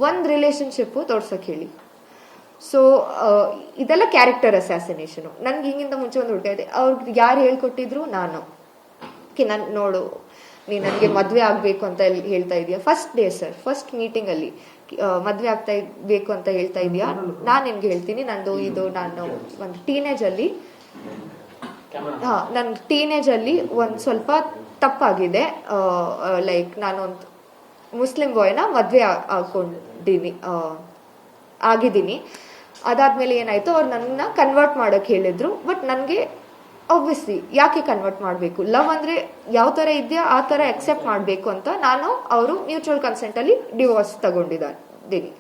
ಒಂದು ರಿಲೇಶನ್ಶಿಪ್ ತೋರ್ಸಕ್ ಹೇಳಿ. ಸೊ ಇದೆಲ್ಲ ಕ್ಯಾರೆಕ್ಟರ್ ಅಸ್ಯಾಸಿನೇಷನ್. ನನ್ಗೆ ಹಿಂಗಿಂತ ಮುಂಚೆ ಒಂದು ಹುಡುಗ ಇದೆ, ಅವ್ರಿಗೆ ಯಾರು ಹೇಳ್ಕೊಟ್ಟಿದ್ರು ನಾನು ನಾನು ನೋಡು ನೀ ನನಗೆ ಮದ್ವೆ ಆಗ್ಬೇಕು ಅಂತ ಹೇಳ್ತಾ ಇದೀಯಾ, first day sir, first meeting ಅಲ್ಲಿ ಮದ್ವೆ ಆಗ್ತಾ ಬೇಕು ಅಂತ ಹೇಳ್ತಾ ಇದೀಯಾ, ನಾನ್ ನಿನ್ಗೆ ಹೇಳ್ತೀನಿ ನಂದು ಇದು ನಾನು ಒಂದು ಟೀನೇಜ್ ಅಲ್ಲಿ ಒಂದ್ ಸ್ವಲ್ಪ ತಪ್ಪಾಗಿದೆ. ಲೈಕ್ ನಾನೊಂದು ಮುಸ್ಲಿಂ ಬಾಯ್ನ ಮದ್ವೆ ಆಗಿದ್ದೀನಿ. ಅದಾದ್ಮೇಲೆ ಏನಾಯ್ತು, ಅವ್ರು ನನ್ನ ಕನ್ವರ್ಟ್ ಮಾಡಕ್ ಹೇಳಿದ್ರು. ಬಟ್ ನನ್ಗೆ ಆಬ್ವಿಯಸ್ಲಿ ಯಾಕೆ ಕನ್ವರ್ಟ್ ಮಾಡಬೇಕು, ಲವ್ ಅಂದ್ರೆ ಯಾವ ತರ ಇದೆಯಾ ಆ ತರ ಅಕ್ಸೆಪ್ಟ್ ಮಾಡಬೇಕು ಅಂತ ನಾನು ಅವರು ಮ್ಯೂಚುವಲ್ ಕನ್ಸೆಂಟ್ ಅಲ್ಲಿ ಡಿವೋರ್ಸ್ ತಗೊಂಡಿದ್ದೀನಿ.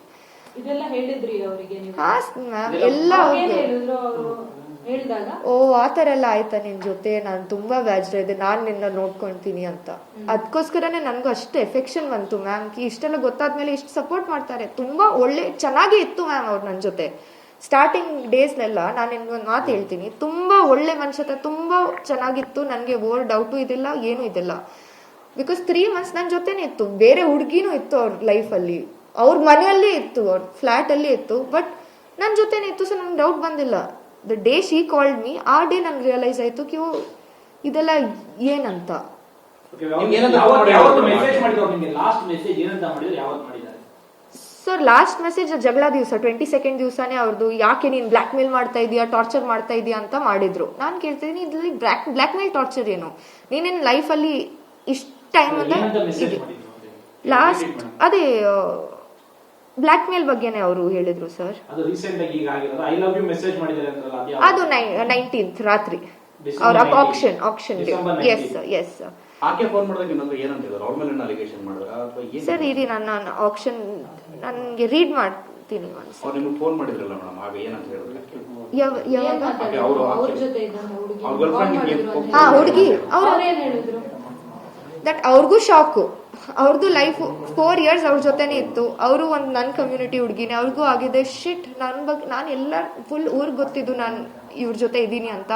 ಎಲ್ಲ ಓ ಆತರ ಎಲ್ಲ ಆಯ್ತಾ ನಿನ್ ಜೊತೆ, ನಾನು ತುಂಬಾ ಬ್ಯಾಜ್ರ ಇದೆ, ನಾನ್ ನಿನ್ನ ನೋಡ್ಕೊಂತೀನಿ ಅಂತ. ಅದಕ್ಕೋಸ್ಕರನೇ ನನ್ಗೂ ಅಷ್ಟು ಎಫೆಕ್ಷನ್ ಬಂತು ಮ್ಯಾಮ್. ಇಷ್ಟೆಲ್ಲ ಗೊತ್ತಾದ್ಮೇಲೆ ಇಷ್ಟು ಸಪೋರ್ಟ್ ಮಾಡ್ತಾರೆ. ತುಂಬಾ ಒಳ್ಳೆ ಚೆನ್ನಾಗೇ ಇತ್ತು ಮ್ಯಾಮ್ ಅವ್ರು ನನ್ನ ಜೊತೆ. ಸ್ಟಾರ್ಟಿಂಗ್ ಡೇಸ್ನೆಲ್ಲ ನಾನು ನಿನ್ಗೊಂದು ಮಾತು ಹೇಳ್ತೀನಿ, ತುಂಬಾ ಒಳ್ಳೆ ಮನುಷ್ಯತೆ, ತುಂಬಾ ಚೆನ್ನಾಗಿತ್ತು. ನನಗೆ ಓವರ್ ಡೌಟು ಇದಿಲ್ಲ, ಏನು ಇದಿಲ್ಲ. ಬಿಕಾಸ್ 3 months ನನ್ನ ಜೊತೆನೆ ಇತ್ತು. ಬೇರೆ ಹುಡುಗಿನೂ ಇತ್ತು ಅವ್ರ ಲೈಫಲ್ಲಿ, ಅವ್ರ ಮನೆಯಲ್ಲೇ ಇತ್ತು, ಅವ್ರ ಫ್ಲಾಟ್ ಅಲ್ಲಿ ಇತ್ತು, ಬಟ್ ನನ್ನ ಜೊತೆನೆ ಇತ್ತು. ಸೊ ನನ್ಗೆ ಡೌಟ್ ಬಂದಿಲ್ಲ. The day she called me, ಆ ಡೇ ನನ್ಗೆ ರಿಯಲೈಸ್ ಆಯ್ತು ಕ್ಯೂ ಇದೆಲ್ಲ ಏನಂತ. ಸರ್ ಲಾಸ್ಟ್ ಮೆಸೇಜ್ ಜಗಳ ದಿವಸ 22nd ದಿವಸನೇ ಅವ್ರದ್ದು, ಯಾಕೆ ನೀನ್ ಬ್ಲಾಕ್ ಮೇಲ್ ಮಾಡ್ತಾ ಇದೀಯಾ, ಟಾರ್ಚರ್ ಮಾಡ್ತಾ ಇದೀಯಾ ಅಂತ ಮಾಡಿದ್ರು. ನಾನ್ ಕೇಳ್ತಿದ್ದೀನಿ ಇದ್ರಲ್ಲಿ ಬ್ಲಾಕ್ ಮೇಲ್ ಟಾರ್ಚರ್ ಏನು, ನೀನೇನ್ ಲೈಫ್ ಅಲ್ಲಿ ಇಷ್ಟ ಟೈಮ್ ಅಂತ ಲಾಸ್ಟ್ ಅದೇ ಬ್ಲಾಕ್ ಮೇಲ್ ಬಗ್ಗೆನೆ ಅವರು ಹೇಳಿದ್ರು ಸರ್. ಅದು 19th ರಾತ್ರಿ ಅವ್ರ ಆಕ್ಷನ್ ಎಸ್ ಸರ್. ಇರಿ ನಾನು ಆಕ್ಷನ್ ನನ್ಗೆ ರೀಡ್ ಮಾಡ್ತೀನಿ. ಹುಡುಗಿ ದಟ್ ಅವ್ರಿಗೂ ಶಾಕು. ಅವ್ರದ್ದು ಲೈಫ್ 4 years ಅವ್ರ ಜೊತೆನೆ ಇತ್ತು. ಅವರು ಒಂದು ನನ್ನ ಕಮ್ಯುನಿಟಿ ಹುಡುಗಿನೇ, ಅವ್ರಿಗೂ ಆಗಿದೆ ಶಿಟ್ ನನ್ನ ಬಗ್ಗೆ. ನಾನು ಎಲ್ಲ ಫುಲ್ ಊರಿಗೆ ಗೊತ್ತಿದ್ದು ನಾನು ಇವ್ರ ಜೊತೆ ಇದ್ದೀನಿ ಅಂತ.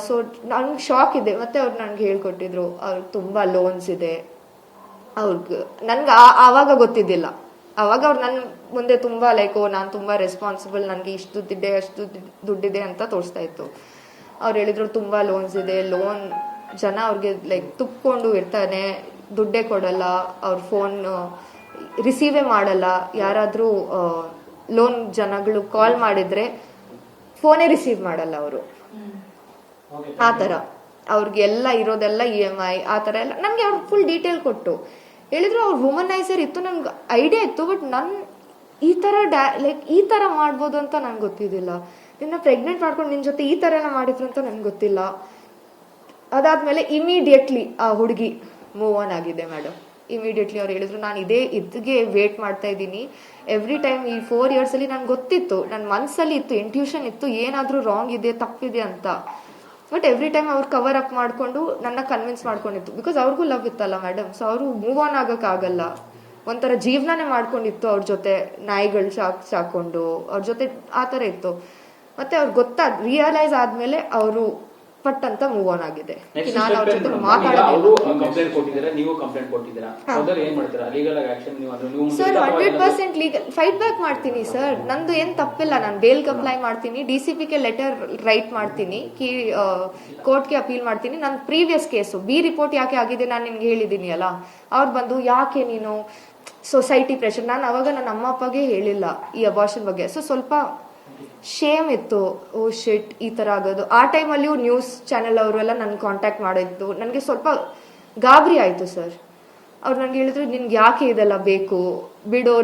ಸೊ ನನ್ಗೆ ಶಾಕ್ ಇದೆ. ಮತ್ತೆ ಅವ್ರು ನನ್ಗೆ ಹೇಳ್ಕೊಟ್ಟಿದ್ರು ಅವ್ರಿಗೆ ತುಂಬಾ ಲೋನ್ಸ್ ಇದೆ. ಅವ್ರಿಗೆ ನನ್ಗೆ ಆವಾಗ ಗೊತ್ತಿದ್ದಿಲ್ಲ. ಅವಾಗ ಅವ್ರು ನನ್ನ ಮುಂದೆ ತುಂಬಾ ಲೈಕ್ ನಾನು ತುಂಬಾ ರೆಸ್ಪಾನ್ಸಿಬಲ್, ನನ್ಗೆ ಇಷ್ಟು ದುಡ್ಡಿದೆ ಅಷ್ಟು ದುಡ್ಡಿದೆ ಅಂತ ತೋರಿಸ್ತಾ ಇತ್ತು. ಅವ್ರು ಹೇಳಿದ್ರು ತುಂಬಾ ಲೋನ್ಸ್ ಇದೆ, ಲೋನ್ ಜನ ಅವ್ರಿಗೆ ಲೈಕ್ ತುಪ್ಕೊಂಡು ಇರ್ತಾನೆ, ದುಡ್ಡೇ ಕೊಡಲ್ಲ, ಅವ್ರ ಫೋನ್ ರಿಸೀವೇ ಮಾಡಲ್ಲ. ಯಾರಾದ್ರೂ ಲೋನ್ ಜನಗಳು ಕಾಲ್ ಮಾಡಿದ್ರೆ ಫೋನೇ ರಿಸೀವ್ ಮಾಡಲ್ಲ ಅವರು. ಆ ತರ ಅವ್ರಿಗೆ ಎಲ್ಲ ಇರೋದೆಲ್ಲ EMI ಆ ತರ ಎಲ್ಲ ನನ್ಗೆ ಅವ್ರು ಫುಲ್ ಡೀಟೇಲ್ ಕೊಟ್ಟು ಹೇಳಿದ್ರು. ಅವ್ರು ವುಮನೈಸರ್ ಇತ್ತು, ನನ್ಗೆ ಐಡಿಯಾ ಇತ್ತು, ಬಟ್ ನನ್ ಈ ತರ ಲೈಕ್ ಈ ತರ ಮಾಡ್ಬೋದು ಅಂತ ನನ್ಗೆ ಗೊತ್ತಿದ್ದಿಲ್ಲ. ನಿನ್ನ ಪ್ರೆಗ್ನೆಂಟ್ ಮಾಡ್ಕೊಂಡು ನಿನ್ ಜೊತೆ ಈ ತರ ಎಲ್ಲ ಮಾಡಿದ್ರು ಅಂತ ನನ್ಗೆ ಗೊತ್ತಿಲ್ಲ. ಅದಾದ್ಮೇಲೆ ಇಮಿಡಿಯೇಟ್ಲಿ ಆ ಹುಡುಗಿ ಮೂವ್ ಆನ್ ಆಗಿದೆ ಮೇಡಮ್. ಇಮಿಡಿಯೇಟ್ಲಿ ಅವ್ರು ಹೇಳಿದ್ರು ನಾನು ಇದಕ್ಕೆ ವೇಟ್ ಮಾಡ್ತಾ ಇದ್ದೀನಿ ಎವ್ರಿ ಟೈಮ್. ಈ 4 years ಅಲ್ಲಿ ನನ್ಗೆ ಗೊತ್ತಿತ್ತು, ನನ್ನ ಮನ್ಸಲ್ಲಿ ಇತ್ತು, ಇಂಟ್ಯೂಷನ್ ಇತ್ತು ಏನಾದ್ರೂ ರಾಂಗ್ ಇದೆ ತಪ್ಪಿದೆ ಅಂತ. ಬಟ್ ಎವ್ರಿ ಟೈಮ್ ಅವ್ರು ಕವರ್ ಅಪ್ ಮಾಡ್ಕೊಂಡು ನನ್ನ ಕನ್ವಿನ್ಸ್ ಮಾಡ್ಕೊಂಡಿತ್ತು. ಬಿಕಾಸ್ ಅವ್ರಿಗೂ ಲವ್ ಇತ್ತಲ್ಲ ಮೇಡಮ್. ಸೊ ಅವರು ಮೂವ್ ಆನ್ ಆಗಕ್ ಆಗಲ್ಲ, ಒಂಥರ ಜೀವನನೇ ಮಾಡ್ಕೊಂಡಿತ್ತು ಅವ್ರ ಜೊತೆ, ನಾಯಿಗಳು ಸಾಕೊಂಡು ಅವ್ರ ಜೊತೆ ಆ ತರ ಇತ್ತು. ಮತ್ತೆ ಅವ್ರಿಗೆ ರಿಯಲೈಸ್ ಆದ್ಮೇಲೆ ಅವರು ಪಟ್ ಅಂತ ಮೂವ್ ಆನ್ ಆಗಿದೆ. ನಾನು ಅವ್ರ ಜೊತೆ ಸರ್ 100% ಲೀಗಲ್ ಫೈಟ್ ಬ್ಯಾಕ್ ಮಾಡ್ತೀನಿ ಸರ್. ನಂದು ಏನ್ ತಪ್ಪಿಲ್ಲ, ನಾನು ಬೇಲ್ ಅಪ್ಲೈ ಮಾಡ್ತೀನಿ, DCPಗೆ ಲೆಟರ್ ರೈಟ್ ಮಾಡ್ತೀನಿ, ಕೋರ್ಟ್ಗೆ ಅಪೀಲ್ ಮಾಡ್ತೀನಿ. ನನ್ನ ಪ್ರೀವಿಯಸ್ ಕೇಸು B ರಿಪೋರ್ಟ್ ಯಾಕೆ ಆಗಿದೆ ನಾನು ನಿಮ್ಗೆ ಹೇಳಿದೀನಿ ಅಲ್ಲ. ಅವ್ರು ಬಂದು ಯಾಕೆ ನೀನು ಸೊಸೈಟಿ ಪ್ರೆಷರ್, ನಾನು ಅವಾಗ ನನ್ನ ಅಮ್ಮ ಅಪ್ಪಗೆ ಹೇಳಿಲ್ಲ ಈ ಅಬಾರ್ಷನ್ ಬಗ್ಗೆ. ಸೊ ಸ್ವಲ್ಪ ಶೇಮ್ ಇತ್ತು, ಓ ಶಿಟ್ ಈ ತರ ಆಗೋದು. ಆ ಟೈಮಲ್ಲಿಯೂ ನ್ಯೂಸ್ ಚಾನೆಲ್ ಅವರೆಲ್ಲ ನನ್ ಕಾಂಟ್ಯಾಕ್ಟ್ ಮಾಡಿದ್ದು, ನನಗೆ ಸ್ವಲ್ಪ ಗಾಬರಿ ಆಯ್ತು ಸರ್. ಅವ್ರು ನನ್ಗೆ ಹೇಳಿದ್ರು ನಿನ್ಗೆ ಯಾಕೆ ಇದೆಲ್ಲ ಬೇಕು ಬಿಡೋ.